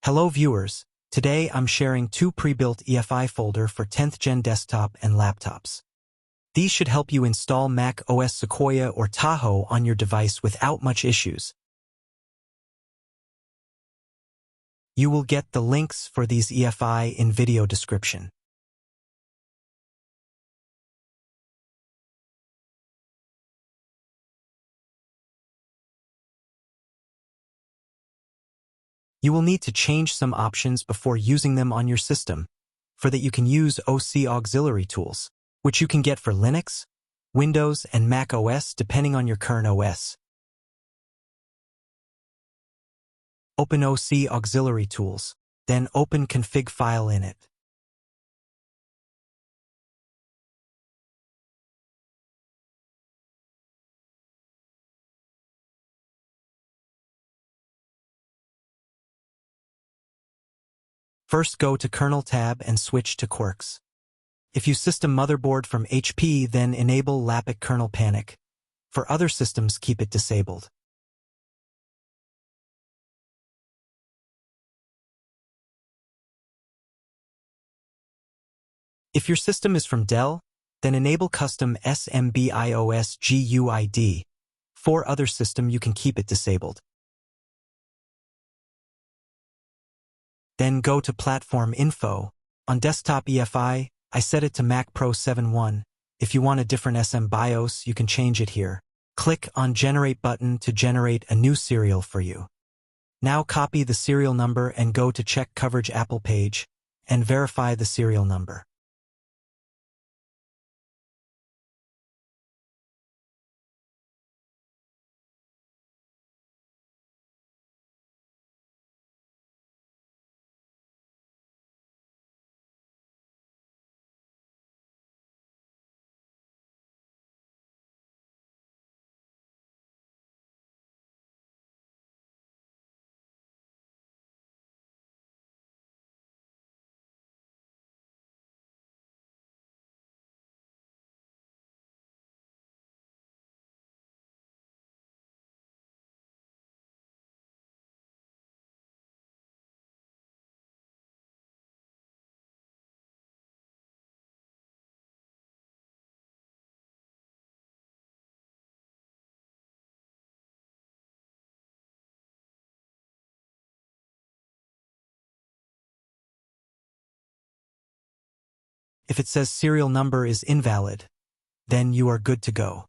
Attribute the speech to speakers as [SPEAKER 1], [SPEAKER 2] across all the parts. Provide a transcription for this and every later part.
[SPEAKER 1] Hello viewers, today I'm sharing two pre-built EFI folder for 10th gen desktop and laptops. These should help you install Mac OS Sequoia or Tahoe on your device without much issues. You will get the links for these EFI in video description. You will need to change some options before using them on your system, for that you can use OC auxiliary tools, which you can get for Linux, Windows, and Mac OS depending on your current OS. Open OC auxiliary tools, then open config file in it. First go to Kernel tab and switch to Quirks. If you system motherboard from HP, then enable Lapic kernel panic. For other systems, keep it disabled. If your system is from Dell, then enable custom SMBIOS GUID. For other system, you can keep it disabled. Then go to Platform Info. On Desktop EFI, I set it to Mac Pro 7.1. If you want a different SM BIOS, you can change it here. Click on Generate button to generate a new serial for you. Now copy the serial number and go to Check Coverage Apple page and verify the serial number. If it says serial number is invalid, then you are good to go.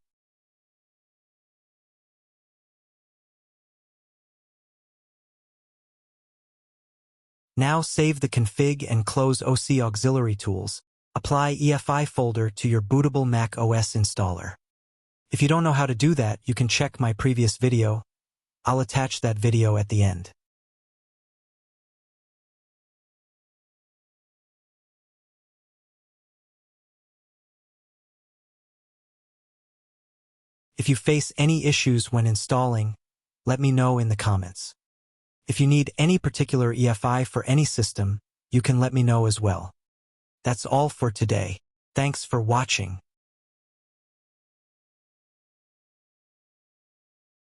[SPEAKER 1] Now save the config and close OC auxiliary tools. Apply EFI folder to your bootable Mac OS installer. If you don't know how to do that, you can check my previous video. I'll attach that video at the end. If you face any issues when installing, let me know in the comments. If you need any particular EFI for any system, you can let me know as well. That's all for today. Thanks for watching.